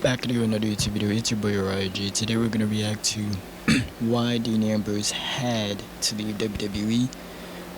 Back to do another YouTube video. It's your boy RIG. Today we're gonna react to why Dean Ambrose had to leave WWE.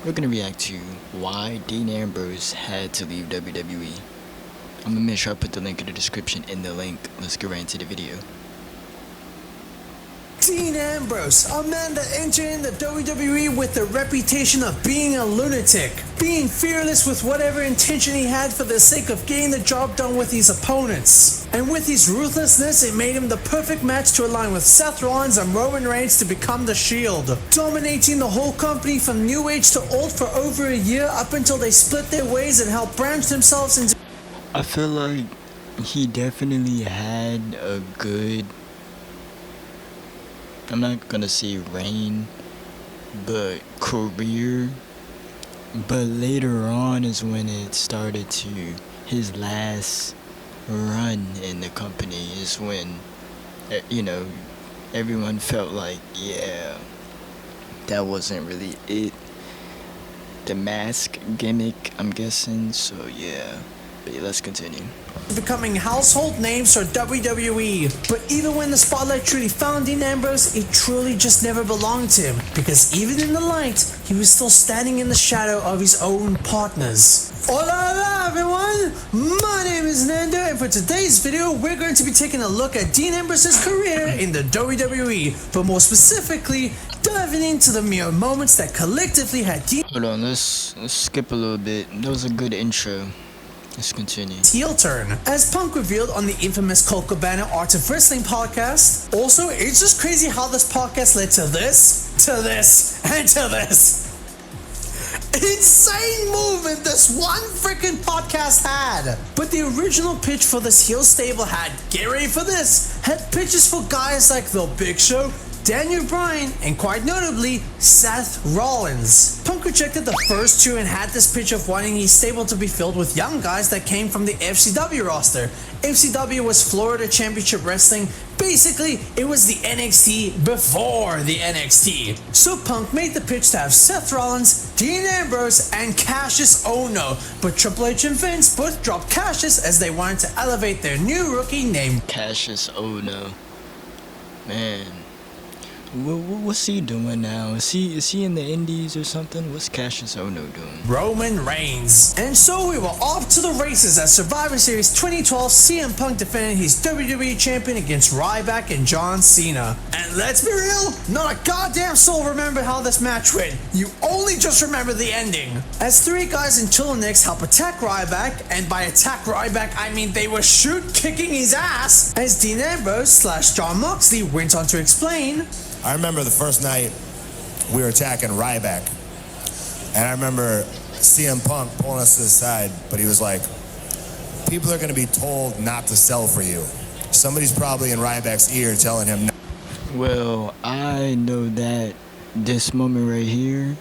We're gonna react to why Dean Ambrose had to leave WWE. I'm gonna make sure I put the link in the description in the link. Let's get right into the video. Dean Ambrose, a man that entered in the WWE with the reputation of being a lunatic, being fearless with whatever intention he had for the sake of getting the job done with his opponents. And with his ruthlessness, it made him the perfect match to align with Seth Rollins and Roman Reigns to become the Shield, dominating the whole company from new age to old for over a year up until they split their ways and helped branch themselves into... I feel like he definitely had a good, I'm not gonna say reign, but career. But later on is when it started to, his last run in the company is when, everyone felt like, yeah, that wasn't really it. The mask gimmick, I'm guessing, so yeah. But yeah, let's continue. Becoming household names for WWE. But even when the spotlight truly found Dean Ambrose, it truly just never belonged to him, because even in the light, he was still standing in the shadow of his own partners. Hola everyone, my name is Nando, and for today's video, we're going to be taking a look at Dean Ambrose's career in the WWE, but more specifically, diving into the mere moments that collectively had Dean... Hold on, let's skip a little bit. That was a good intro. Let's continue. Heel turn, as Punk revealed on the infamous Colt Cabana Art of Wrestling podcast. Also, it's just crazy how this podcast led to this, and to this. Insane movement this one freaking podcast had. But the original pitch for this heel stable had, get ready for this, had pitches for guys like The Big Show, Daniel Bryan, and quite notably, Seth Rollins. Punk rejected the first two and had this pitch of wanting his stable to be filled with young guys that came from the FCW roster. FCW was Florida Championship Wrestling. Basically, it was the NXT before the NXT. So Punk made the pitch to have Seth Rollins, Dean Ambrose, and Cassius Ohno. But Triple H and Vince both dropped Cassius as they wanted to elevate their new rookie named Cassius Ohno. Man. What's he doing now? Is he in the Indies or something? What's Cassius Ohno doing? Roman Reigns. And so we were off to the races as Survivor Series 2012 CM Punk defended his WWE champion against Ryback and John Cena. And let's be real, not a goddamn soul remembered how this match went. You only just remember the ending. As three guys in turtlenecks help attack Ryback, and by attack Ryback I mean they were kicking his ass, as Dean Ambrose / Jon Moxley went on to explain. I remember the first night we were attacking Ryback, and I remember CM Punk pulling us to the side, but he was like, people are going to be told not to sell for you. Somebody's probably in Ryback's ear telling him no. Well, I know that this moment right here,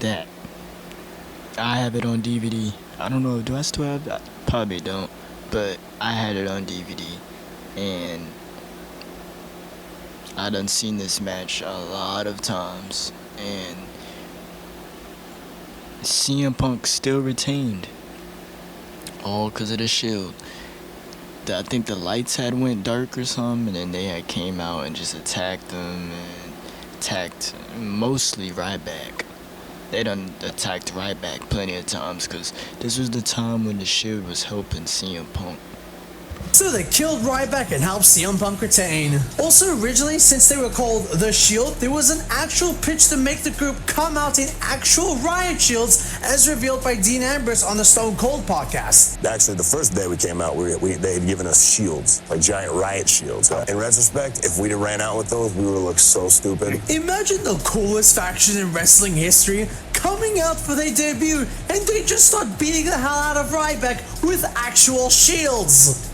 that I have it on DVD. I don't know, do I still have that? Probably don't, but I had it on DVD, and I done seen this match a lot of times, and CM Punk still retained, all because of the Shield. I think the lights had went dark or something, and then they had came out and just attacked them, and attacked mostly Ryback. They done attacked Ryback plenty of times, because this was the time when the Shield was helping CM Punk. So they killed Ryback and helped CM Punk retain. Also, originally, since they were called The Shield, there was an actual pitch to make the group come out in actual riot shields, as revealed by Dean Ambrose on the Stone Cold podcast. Actually, the first day we came out, they had given us shields, like giant riot shields. In retrospect, if we'd have ran out with those, we would have looked so stupid. Imagine the coolest faction in wrestling history coming out for their debut, and they just start beating the hell out of Ryback with actual shields.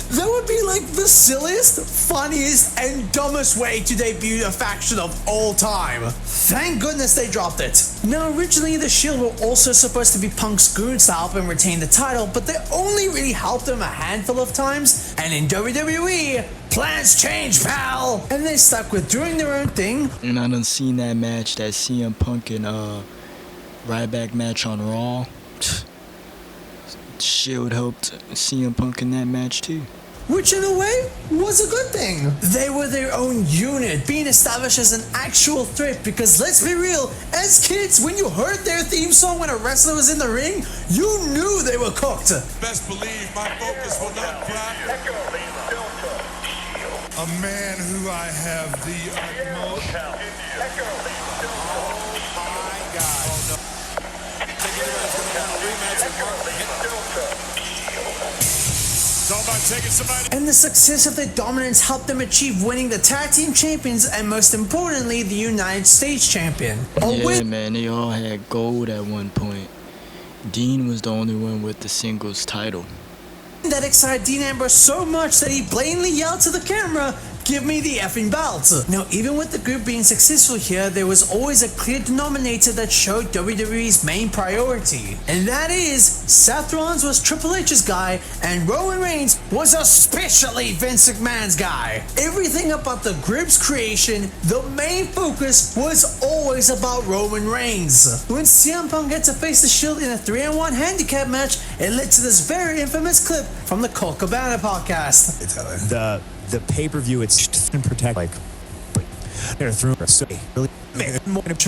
That would be like the silliest, funniest, and dumbest way to debut a faction of all time. Thank goodness they dropped it. Now, originally the Shield were also supposed to be Punk's goons to help him retain the title, but they only really helped him a handful of times, and in WWE, plans change, pal! And they stuck with doing their own thing. And I done seen that match, that CM Punk and Ryback match on Raw. Shield helped CM Punk in that match too. which in a way was a good thing. They were their own unit, being established as an actual threat, because let's be real, as kids, when you heard their theme song when a wrestler was in the ring, you knew they were cooked. Best believe my focus will not crack. A man who I have the utmost. And the success of their dominance helped them achieve winning the tag team champions and most importantly the United States champion. Yeah, man, they all had gold at one point. Dean was the only one with the singles title. That excited Dean Ambrose so much that he blatantly yelled to the camera, "Give me the effing belt." Now, even with the group being successful here, there was always a clear denominator that showed WWE's main priority. And that is, Seth Rollins was Triple H's guy, and Roman Reigns was especially Vince McMahon's guy. Everything about the group's creation, the main focus was always about Roman Reigns. When CM Punk had to face the Shield in a 3-on-1 handicap match, it led to this very infamous clip from the Colt Cabana podcast. The pay-per-view, it's to protect, like, they're through so really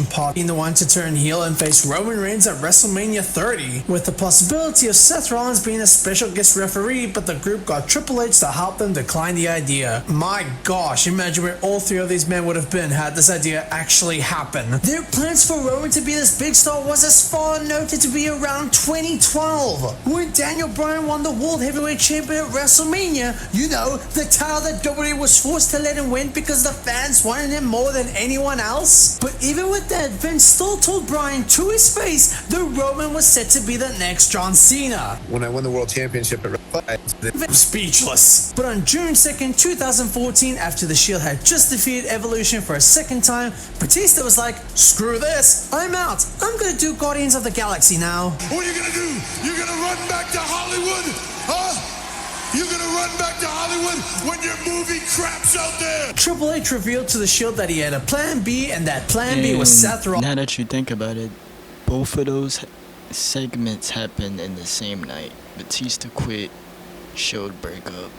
Punk being the one to turn heel and face Roman Reigns at WrestleMania 30, with the possibility of Seth Rollins being a special guest referee, but the group got Triple H to help them decline the idea. My gosh, imagine where all three of these men would have been had this idea actually happened. Their plans for Roman to be this big star was as far noted to be around 2012, when Daniel Bryan won the World Heavyweight Championship at WrestleMania, you know, the title that WWE was forced to let him win because the fans wanted him more than anyone else. But even with that, Vince still told Bryan to his face that Roman was set to be the next John Cena. When I won the World Championship at WrestleMania, speechless. But on June 2nd, 2014, after the Shield had just defeated Evolution for a second time, Batista was like, "Screw this, I'm out. I'm gonna do Guardians of the Galaxy now." What are you gonna do? You're gonna run back to Hollywood? Huh? You're gonna run back to Hollywood when your movie craps out there? Triple H revealed to the Shield that he had a plan B, and that plan B was Seth Rollins. Now that you think about it, both of those segments happened in the same night. Batista quit, Shield break up.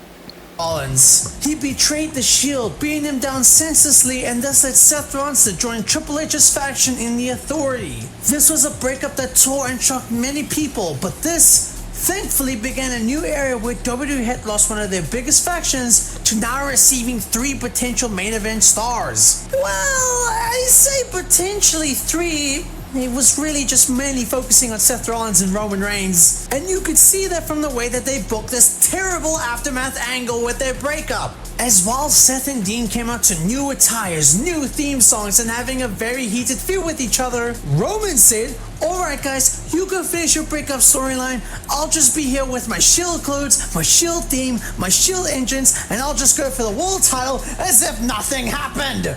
He betrayed the Shield, beating them down senselessly, and thus led Seth Rollins to join Triple H's faction in the Authority. This was a breakup that tore and shocked many people, but this thankfully began a new era where WWE had lost one of their biggest factions to now receiving 3 potential main event stars. Well, I say potentially 3. It was really just mainly focusing on Seth Rollins and Roman Reigns. And you could see that from the way that they booked this terrible aftermath angle with their breakup. As while Seth and Dean came out to new attires, new theme songs, and having a very heated feud with each other, Roman said, "Alright guys, you go finish your breakup storyline. I'll just be here with my Shield clothes, my Shield theme, my Shield engines, and I'll just go for the world title as if nothing happened."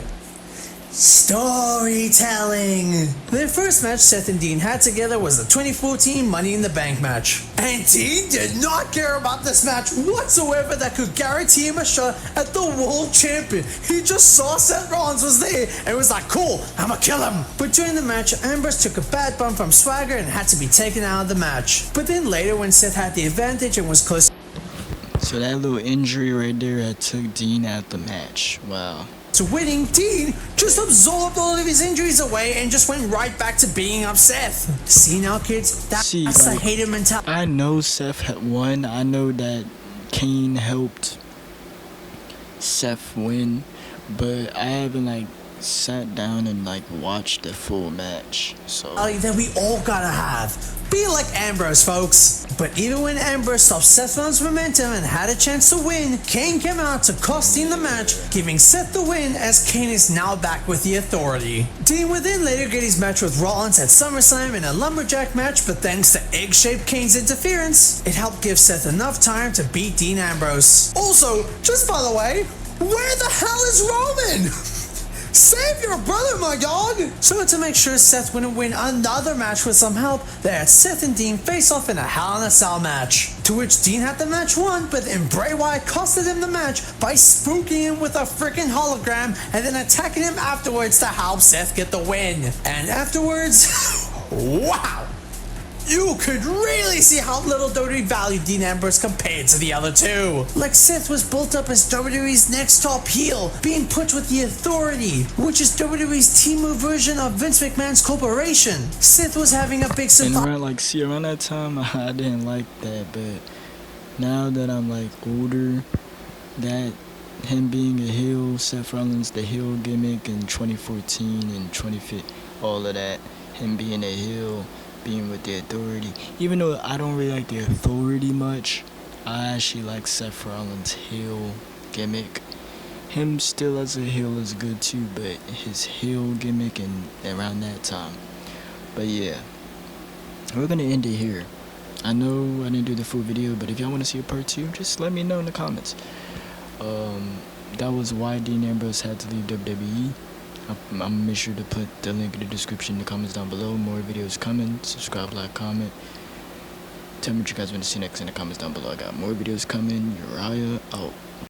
Storytelling. Their first match Seth and Dean had together was the 2014 Money in the Bank match. And Dean did not care about this match whatsoever that could guarantee him a shot at the world champion. He just saw Seth Rollins was there and was like, "Cool, I'ma kill him." But during the match, Ambrose took a bad bump from Swagger and had to be taken out of the match. But then later when Seth had the advantage and was close So that little injury right there had took Dean out the match. Wow. to winning, Dean just absorbed all of his injuries away and just went right back to being upset. See now, kids, that's the hater mentality. I know Seth had won. I know that Kane helped Seth win, but I haven't sat down and watched the full match. So that we all gotta have. Be like Ambrose, folks. But even when Ambrose stopped Seth Rollins' momentum and had a chance to win, Kane came out to cost Dean the match, giving Seth the win as Kane is now back with the Authority. Dean would then later get his match with Rollins at SummerSlam in a lumberjack match, but thanks to egg-shaped Kane's interference, it helped give Seth enough time to beat Dean Ambrose. Also, just by the way, where the hell is Roman? Save your brother, my dog! So to make sure Seth wouldn't win another match with some help, they had Seth and Dean face off in a Hell in a Cell match. To which Dean had the match won, but then Bray Wyatt costed him the match by spooking him with a freaking hologram and then attacking him afterwards to help Seth get the win. And afterwards, wow! you could really see how little WWE valued Dean Ambrose compared to the other two. Like Seth was built up as WWE's next top heel, being put with the Authority, which is WWE's team version of Vince McMahon's corporation. Seth was having a big And supply. around that time, I didn't like that, but now that I'm like older, that him being a heel, Seth Rollins, the heel gimmick in 2014 and 2015, all of that, him being a heel, being with the Authority, even though I don't really like the Authority much, I actually like Seth Rollins' heel gimmick. Him still as a heel is good too, but his heel gimmick and around that time. But yeah, we're gonna end it here. I know I didn't do the full video, but if y'all want to see a part 2, just let me know in the comments. That was why Dean Ambrose had to leave WWE. I'm gonna make sure to put the link in the description in the comments down below. More videos coming. Subscribe, like, comment. Tell me what you guys want to see next in the comments down below. I got more videos coming. Uriah out.